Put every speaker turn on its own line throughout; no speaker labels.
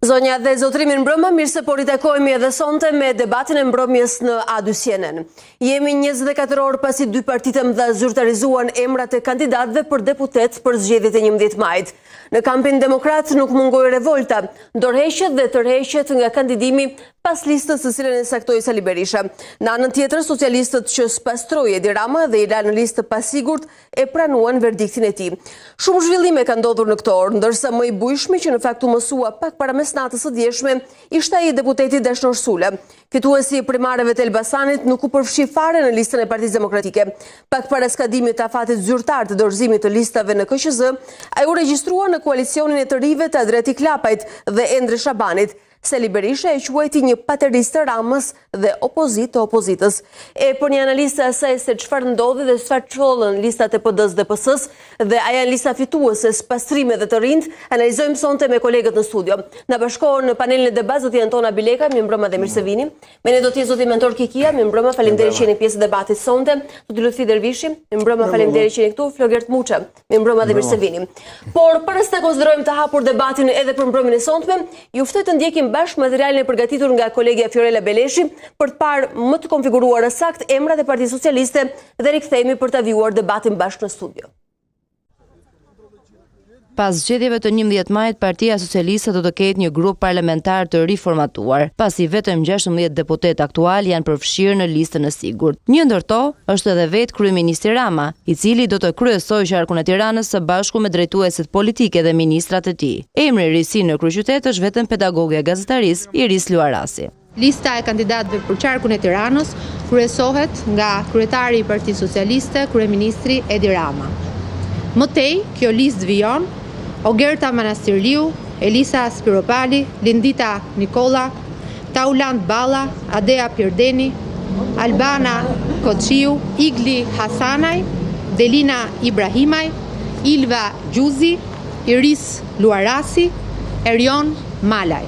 Zonja dhe zotrimin mbrëmë, mirë se po ritakojmë edhe sonte me debatin e mbrëmjes në A2 CNN. Jemi 24 orë pasi dy partitë më dhe zyrtarizuan emrat e kandidatëve për deputet për zgjedhjet e 11 majit. Në kampin demokrat nuk mungoj revolta, dorëheqjet dhe tërheqjet nga kandidimi pas listës së cilën e saktoi Sali Berisha. Në anën tjetër, socialistët që spastroi Edi Rama dhe i lanë në listë pasigurt e pranuan verdiktin e tij. Shumë zhvillime kanë ndodhur në këtë orë, ndërsa më i bujshmi që në fakt u mësua pak para mesnatës së djeshme ishte ai deputeti Dashnor Sule. Fituesi i primareve të Elbasanit nuk u përfshi fare në listën e Partisë Demokratike. Pak para skadimit të afatit zyrtar të dorëzimit të listave në KQZ, ai u regjistrua në koalicionin e të rive të Adreti Klapajt dhe Endre Shabanit. Sali Berisha e quajti një paterist të Ramës dhe opozit të opozitës. E për një analistë e asaj se çfarë ndodhi dhe çfarë çollën listat e PD-s dhe PS-s dhe a janë lista fituese pastrime dhe të rinjt, analizojmë sonte me kolegët në studio. Na bashkohen në panelin e debat zoti Antona Bileka, mirë mbrëma dhe mirë se vini. Me ne do të jetë zoti Mentor Kikia, mirë mbrëma, faleminderit që jeni pjesë e debatit sonte. Zoti Lutfi Dervishi, mirë mbrëma, faleminderit që jeni këtu. Flogert Muça, mirë mbrëma dhe mirë se vini. Por para se të konsiderojmë të hapur debatin edhe për mbrëmjen e sonte, ju ftoj të ndjekim bashkë materialin e përgatitur nga kolegja Fiorella Beleshi për të parë më të konfiguruar sakt emrat e Partisë Socialiste dhe rikthehemi për të avjuar debatin bashkë në studio.
Pas zgjedhjeve të 11 majit, Partia Socialiste do të ketë një grup parlamentar të riformatuar, pasi vetëm 16 deputet aktual janë përfshirë në listën e sigurt. Një ndër to është edhe vetë kryeministri Rama, i cili do të kryesojë qarkun e Tiranës së bashku me drejtuesit politike dhe ministrat e tij. Emri i ri në kryeqytet është vetëm pedagogja e gazetarisë Iris Luarasi.
Lista e kandidatëve për qarkun e Tiranës kryesohet nga kryetari i Partisë Socialiste, kryeministri Edi Rama. Mëtej, kjo listë vijon Ogerta Manastirliu, Elisa Spiropali, Lindita Nikola, Taulant Balla, Adea Pirdeni, Albana Koçiu, Igli Hasanaj, Delina Ibrahimaj, Ilva Gjuzi, Iris Luarasi, Erion Malaj.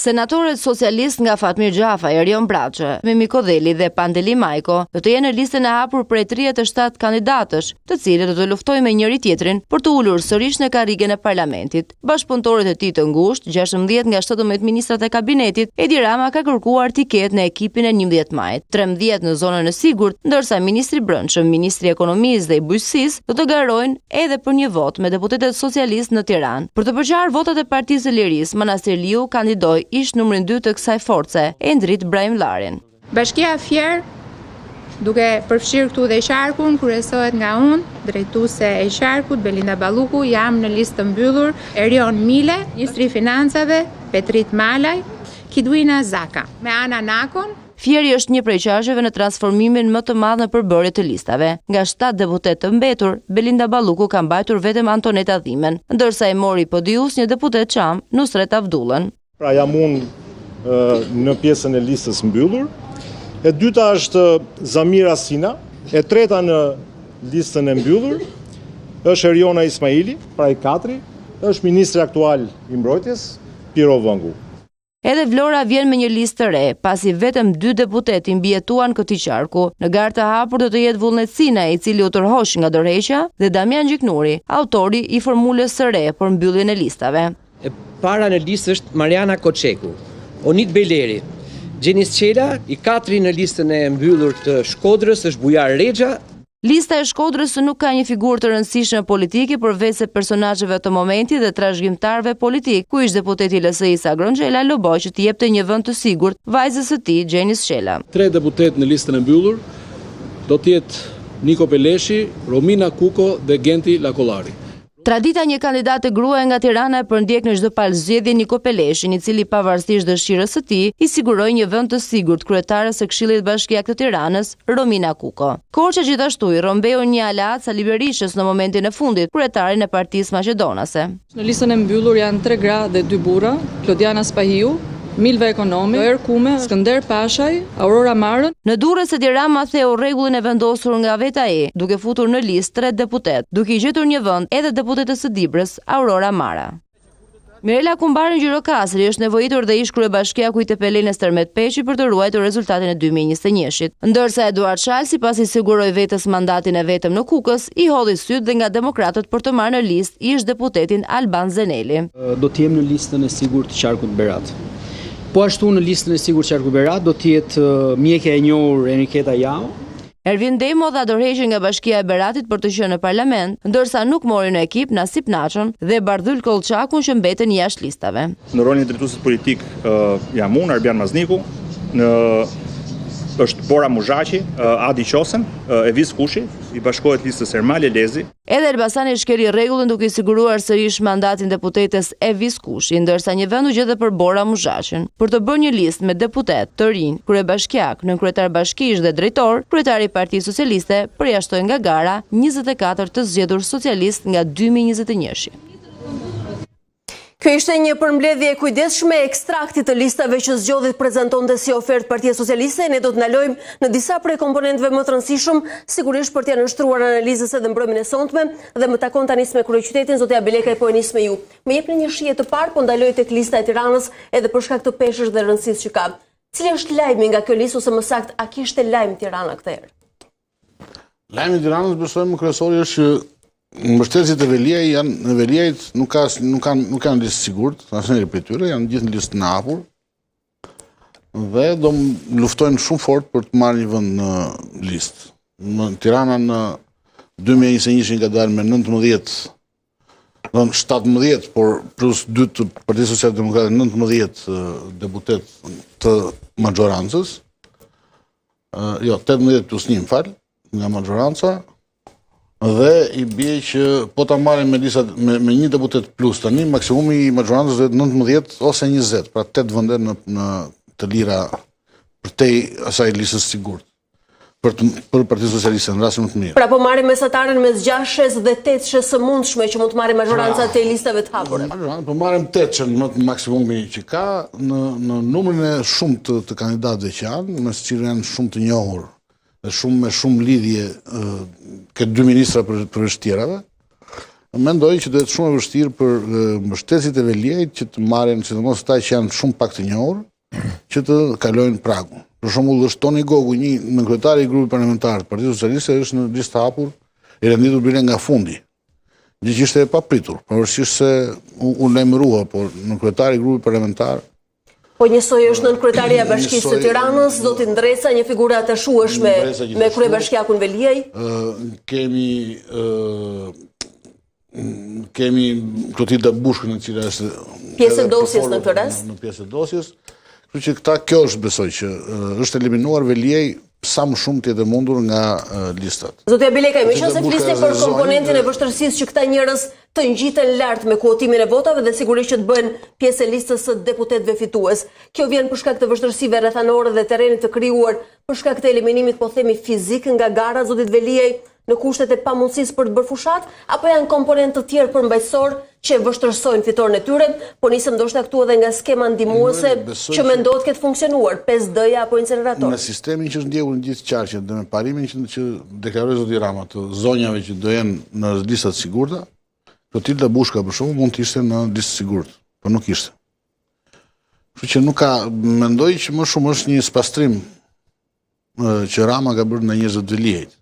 Senatorët socialist nga Fatmir Gjafa, Erion Braçe, Mimi Kodheli dhe Pandeli Majko do të jenë në listën e hapur prej 37 kandidatësh, të cilët do të luftojnë me njëri tjetrin për të ulur sërish në karrigen e parlamentit. Bashkëpunëtorët e tij të ngushtë, 16 nga 17 ministrat e kabinetit, Edi Rama ka kërkuar tiket në ekipin e 11 majit, 13 në zonën e sigurt, ndërsa ministri i Brendshëm, ministri i Ekonomisë dhe i Bujqësisë do të garojnë edhe për një vot me deputetët socialist në Tiranë. Për të përqarë votat e Partisë së Lirisë, Manastirliu kandidoi ish numrin 2 të kësaj force, Endrit Brahim Larin.
Bashkia Fier, duke përfshirë këtu dhe qarkun, kryesohet nga unë, drejtuese e qarkut, Belinda Balluku, jam në listë të mbyllur, Erion Mile, ministri i financave, Petrit Malaj, Kiduina Zaka, me Ana Nakon.
Fieri është një prej qarqeve në transformimin më të madh në përbërje të listave. Nga 7 deputet të mbetur, Belinda Balluku ka mbajtur vetëm Antoneta Dhimen, ndërsa e mori podius një deputet çam, Nusret Avdullën.
Pra jam unë në pjesën e listës mbyllur. E dyta është Zamira Sina, e treta në listën e mbyllur është Eriona Ismaili, pra i katri, është ministri aktual i mbrojtjes, Piro Vëngu.
Edhe Vlora vjen me një listë të re, pasi vetëm 2 deputet i mbijetuan këtij qarku. Në garë të hapur do të jetë Vullnet Sina, i cili u tërhoq nga dorëheqja, dhe Damian Gjiknuri, autori i formulës së re për mbylljen e listave.
E para në listë është Mariana Koçeku, Onit Beleri, Gjenis Qela, i katri në listën e mbyllur të Shkodrës është Bujar Rexha.
Lista e Shkodrës nuk ka një figurë të rëndësishme politike përveç se personazheve të momentit dhe trashëgimtarëve politik, ku ish deputeti LSI Sagron Xhela loboi që të jepte një vend të sigurt vajzës së tij, Gjenis Qela.
3 deputet në listën e mbyllur do të jetë Niko Peleshi, Romina Kuko dhe Genti Lakollari.
Tradita një kandidate gruaja nga Tirana e përndjek në çdo palë zgjedhje Niko Peleshin, i cili pavarësisht dëshirës së tij, i siguroi një vend të sigurt kryetares së Këshillit Bashkiak të Tiranës, Romina Kuko. Korça gjithashtu i rrombeu një aleat Sali Berishës në momentin e fundit, kryetarin e Partisë Maqedonase.
Në listën e mbyllur janë 3 gra dhe 2 burra, Klodiana Spahiu, Milva Ekonomi, Joer Kume, Skënder Pashaj, Aurora Marën.
Në Durrës Edi Rama theu rregullin e vendosur nga vetë ai, duke futur në listë 3 deputet, duke i gjetur një vend edhe deputetës së Dibrës, Aurora Mara. Mirela Kumbarin Gjirokastri është nevojitur dhe ish kryebashkiaku i TPL-s Tërmet Peqi për të ruajtur rezultatin e 2021-shit, ndërsa Eduard Shalsi, pasi siguroi vetes mandatin e vetëm në Kukës, i hodhi syt dhe nga demokratët për të marrë në listë ish deputetin Alban Zeneli.
Do të jem në listën e sigurt të Qarkut Berat. Po ashtu në listën e sigurt të Qarkut Berat do të jetë mjekja e njohur Enriketa Jao.
Ervin Demo dha dorëheqje nga Bashkia e Beratit për të qenë në parlament, ndërsa nuk mori në ekip Nasip Naçon dhe Bardhyl Kollçakun që mbeten jashtë listave.
Në rolin e drejtuesit politik jam unë, Arbian Mazniku, është Bora Muzhaqi, Adi Qosen, Evis Kushi, i bashkohet listës Ermal Elezi.
Edhe Elbasani shkeli rregullin duke i siguruar sërish mandatin deputetes Evis Kushi, ndërsa një vend u gjet për Bora Muzhaqin. Për të bërë një listë me deputet të rinj, kryebashkiak, nënkretar bashkish dhe drejtor, kryetari i Partisë Socialiste përjashtoi nga gara 24 të zgjedhur socialist nga 2021-shi.
Kjo ishte një përmbledhje e kujdesshme e ekstraktit të listave që zgjodhi prezantonte si ofertë Partia Socialiste. Ne do të ndalojmë në disa prej komponentëve më të rëndësishëm, sigurisht për t'ia nështruar analizës edhe mbrëmjen e sotme, dhe më takon tani me kryeqytetin, zotja Beleka, po e nis me ju. Më jepni një shije të parë, po ndaloj tek lista e Tiranës edhe për shkak të peshës dhe rëndësisë që ka. Cili është lajmi nga kjo listë, ose më saktë, a kishte lajm Tirana këtë herë?
Lajmi i Tiranës besojmë kryesori është që mbështetësit e Veliajt nuk kanë listë sigurt, asnjëri prej tyre, janë gjithë në listë në hapur dhe do luftojnë shumë fort për të marrë një vend në listë. Tirana në 2021 ka dalë me 17, por plus 2 të Partisë Social-Demokrate, 19 deputet të majorancës, 18 plus 1 nga majoranca. Dhe i bie që po ta marrim me listat me një deputet plus tani, maksimumi i majorancës është 19 ose 20, pra 8 vende në të lira përtej asaj listës sigurt. Për Partinë Socialiste në rastin më të mirë.
Pra po marrim mesataren mes 6-shes dhe 8-shes së mundshme që mund të marrë majorancat e listave të hapura.
Po marrim 8-shen më maksimumi që ka në numrin e shumë të kandidatëve që janë, mes cilëve janë shumë të njohur dhe me shumë lidhje këtë 2 ministra për tjerave. Mendoj që do të jetë shumë e vështirë për mbështetësit e Veliajt që të marrin, sidomos ata që janë shumë pak të njohur, që të kalojnë pragun. Për shembull, është Toni Gogu, një nënkryetari i grupit parlamentar të Partisë Socialiste, është në listë të hapur, i renditur bile nga fundi. Gjë që ishte e papritur, pavarësisht se u lajmërua, por nënkryetari i grupit parlamentar.
Po njësoj është nënkryetaria e Bashkisë së Tiranës, zoti Ndresa, një figurë atashueshme me kryebashkiakun Veliaj.
Kemi Klotilda Bushkën, e cila është
pjesë e dosjes në këtë rast.
Në pjesë e dosjes. Kështu që kjo është, besoj që është eliminuar Veliaj sa më shumë të jetë mundur nga listat.
Zotja Beleka, me qenë se flisni për komponentin e vështërësisë që këta njerëz të ngjiten lart me kuotimin e votave dhe sigurisht që të bëhen pjesë e listës së deputetëve fitues. Kjo vjen për shkak të vështërësive rrethanore dhe terrenit të krijuar për shkak të eliminimit, po themi, fizik nga gara, zotit Veliaj, në kushtet e pamundësisë për të bërë fushat, apo janë komponentë të tjerë përmbajtësor që vështërësojnë fitoren e tyre, po nisëm ndoshta këtu edhe nga skema ndihmuese që mendohet këtë funksionuar, 5D-ja apo incinerator.
Në sistemin që është ndjekur në gjithë qarqet dhe me parimin që deklaroi zoti Rama të zonjave që do jenë në listat sigurta, Klotilda Bushka për shembull mund të ishte në listë sigurt, por nuk ishte. Kështu që nuk ka, mendoj që më shumë është një spastrim që Rama ka bërë në njerëzit të Veliajt.